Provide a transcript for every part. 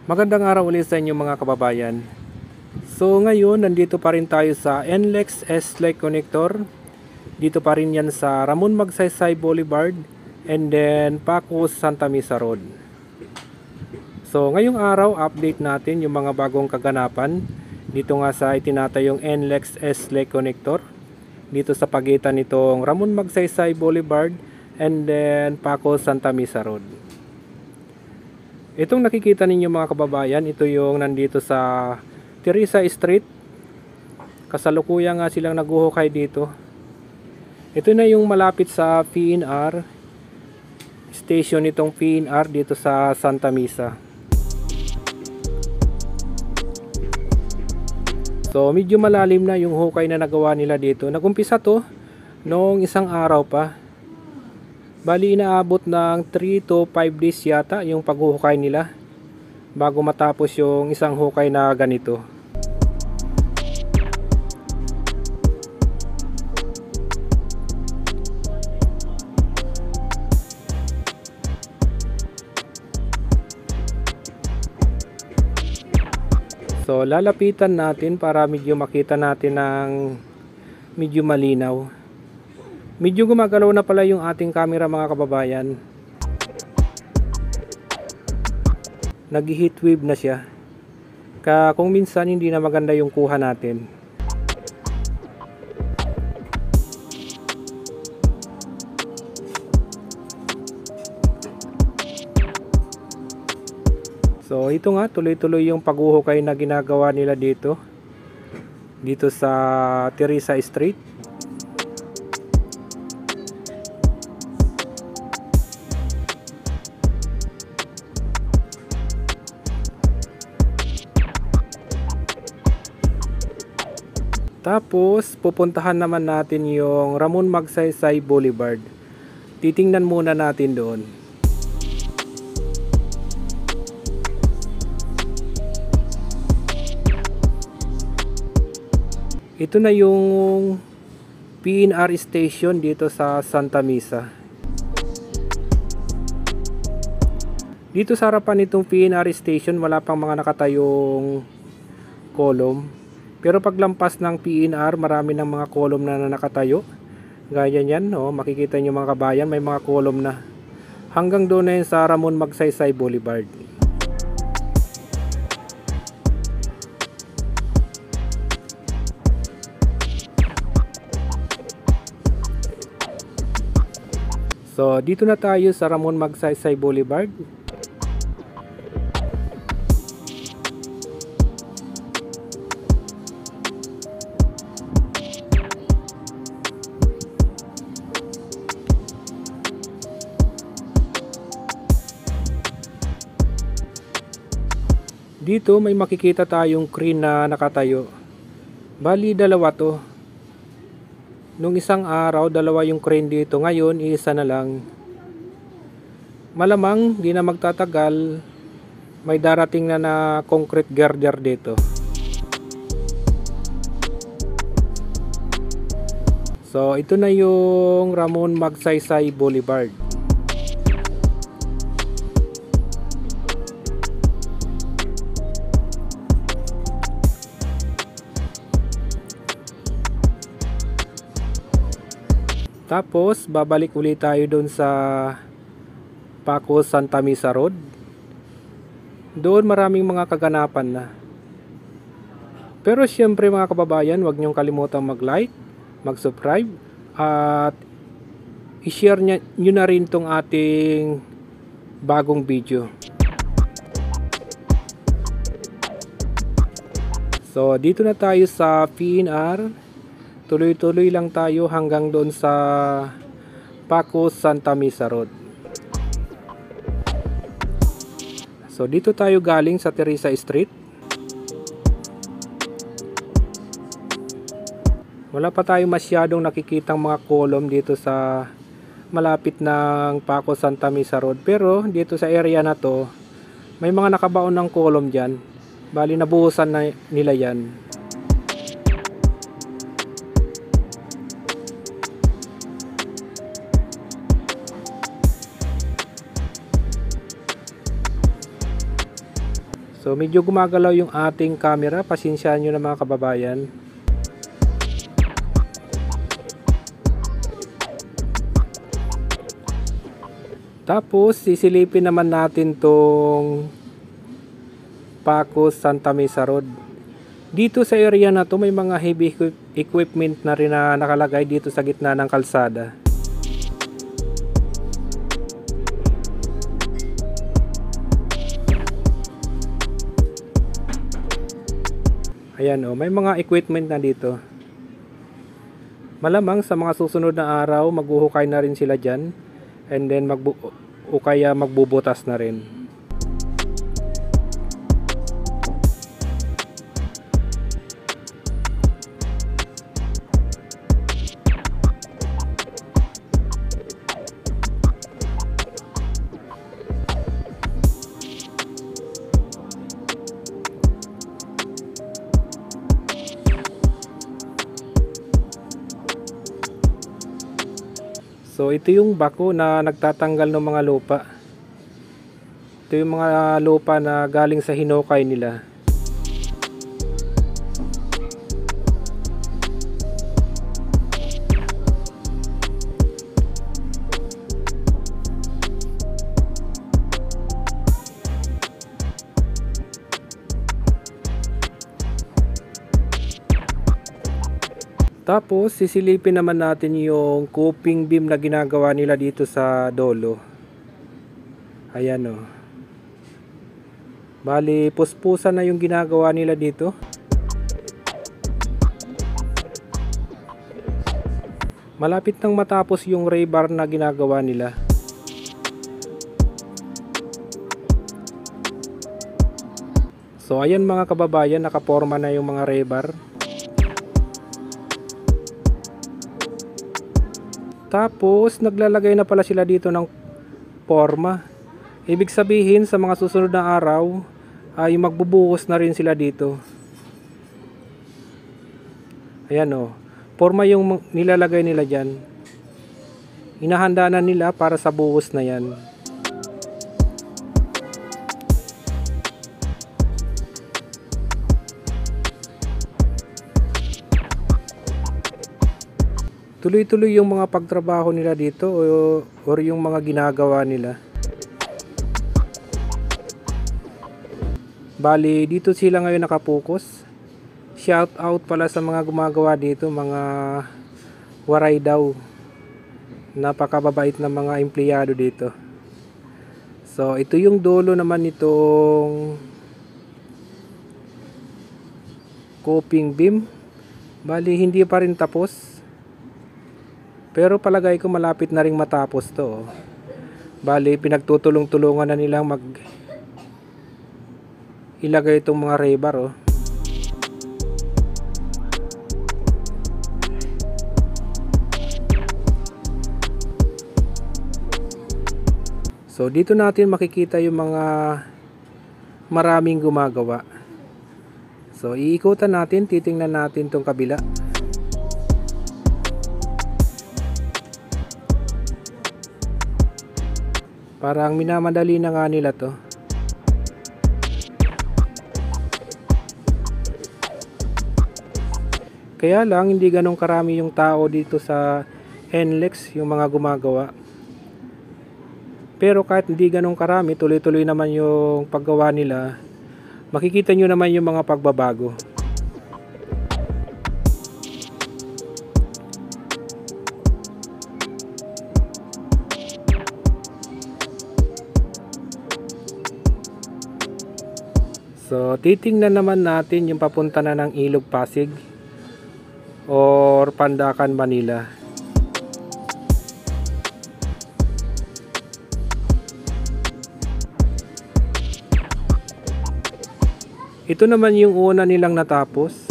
Magandang araw ulit sa inyo mga kababayan. So ngayon, nandito pa rin tayo sa NLEX S-Lake Connector. Dito pa rin yan sa Ramon Magsaysay Boulevard and then Pacos, Santa Mesa Road. So ngayong araw, update natin yung mga bagong kaganapan dito nga sa itinatayong NLEX S-Lake Connector. Dito sa pagitan nitong Ramon Magsaysay Boulevard and then Pacos, Santa Mesa Road. Itong nakikita ninyo mga kababayan, ito yung nandito sa Teresa Street. Kasalukuyan nga silang naguhukay dito. Ito na yung malapit sa PNR station nitong PNR dito sa Santa Mesa. So medyo malalim na yung hukay na nagawa nila dito. Nagumpisa to noong isang araw pa. Bali inaabot ng 3 to 5 days yata yung paghuhukay nila bago matapos yung isang hukay na ganito. So lalapitan natin para medyo makita natin ng medyo malinaw. Medyo gumagalaw na pala yung ating camera mga kababayan. Nag-heat wave na siya. Kung minsan hindi na maganda yung kuha natin. So ito nga, tuloy-tuloy yung paghuhukay na ginagawa nila dito. Dito sa Teresa Street. Tapos, pupuntahan naman natin yung Ramon Magsaysay Boulevard. Titingnan muna natin doon. Ito na yung PNR station dito sa Santa Mesa. Dito sa harapan nitong PNR station, wala pang mga nakatayong column. Pero paglampas ng PNR, marami ng mga column na nakatayo. Gaya niyan, no? Makikita nyo mga kabayan, may mga column na. Hanggang doon na yun sa Ramon Magsaysay Boulevard. So, dito na tayo sa Ramon Magsaysay Boulevard. Dito may makikita tayong crane na nakatayo. Bali dalawa to. Nung isang araw, dalawa yung crane dito. Ngayon, isa na lang. Malamang, di na magtatagal, may darating na concrete girder dito. So, ito na yung Ramon Magsaysay Boulevard. Tapos, babalik ulit tayo doon sa Pacos, Santa Mesa Road. Doon maraming mga kaganapan na. Pero syempre mga kababayan, huwag niyong kalimutang mag-like, mag-subscribe, at i-share nyo na rin tong ating bagong video. So, dito na tayo sa PNR. Tuloy-tuloy lang tayo hanggang doon sa Pacos, Santa Mesa Road. So dito tayo galing sa Teresa Street. Wala pa tayong masyadong nakikitang mga column dito sa malapit ng Pacos, Santa Mesa Road. Pero dito sa area na to, may mga nakabaon ng column dyan. Bali nabuhusan na nila yan. So medyo gumagalaw yung ating camera, pasensyahan nyo na mga kababayan. Tapos sisilipin naman natin tong Pacos Santa Mesa Road. Dito sa area na to may mga heavy equipment na rin na nakalagay dito sa gitna ng kalsada. Ayan o, may mga equipment na dito. Malamang sa mga susunod na araw maghuhukay na rin sila dyan. And then o kaya magbubutas na rin. So ito yung bako na nagtatanggal ng mga lupa. Ito yung mga lupa na galing sa hinukay nila. Tapos sisilipin naman natin yung coping beam na ginagawa nila dito sa dolo. Ayan o. Bali puspusan na yung ginagawa nila dito. Malapit nang matapos yung rebar na ginagawa nila. So ayan mga kababayan, nakaporma na yung mga rebar. Tapos naglalagay na pala sila dito ng forma. Ibig sabihin sa mga susunod na araw ay magbubuhos na rin sila dito. Ayan o, forma yung nilalagay nila dyan. Inahanda na nila para sa buhos na yan. Tuloy-tuloy yung mga pagtrabaho nila dito or yung mga ginagawa nila. Bali, dito sila ngayon nakapokus. Shout out pala sa mga gumagawa dito, mga waray daw. Napakababait na mga empleyado dito. So, ito yung dulo naman nitong coping beam. Bali, hindi pa rin tapos. Pero palagay ko malapit na ring matapos to. Bali, pinagtutulong-tulungan na nilang ilagay itong mga rebar. So, dito natin makikita yung mga maraming gumagawa. So, iikutan natin, titingnan natin tong kabila. Parang minamadali na nga nila to. Kaya lang hindi ganong karami yung tao dito sa NLEX, yung mga gumagawa. Pero kahit hindi ganong karami, tuloy-tuloy naman yung paggawa nila. Makikita nyo naman yung mga pagbabago. So, titingnan naman natin yung papunta na ng Ilog Pasig or Pandacan, Manila. Ito naman yung una nilang natapos.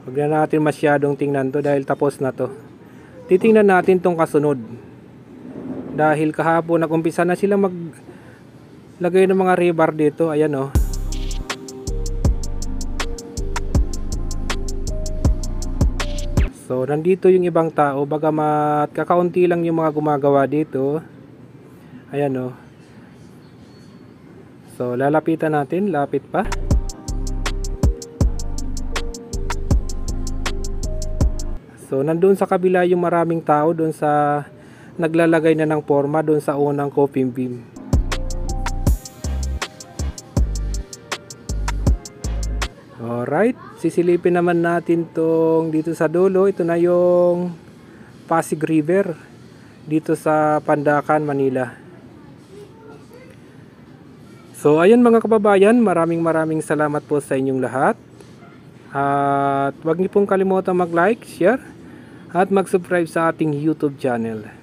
Huwag na natin masyadong tingnan to dahil tapos na to. Titingnan natin tong kasunod. Dahil kahapon nag-umpisa na sila maglagay ng mga rebar dito. Ayan o. So nandito yung ibang tao. Bagamat kakaunti lang yung mga gumagawa dito. Ayan o. So lalapitan natin, lapit pa. So nandun sa kabila yung maraming tao doon sa naglalagay na ng forma doon sa unang coffee beam. Alright, sisilipin naman natin tong dito sa dulo. Ito na yung Pasig River dito sa Pandacan, Manila. So ayun mga kababayan, maraming salamat po sa inyong lahat. At huwag niyo pong kalimutan mag-like, share at mag-subscribe sa ating YouTube channel.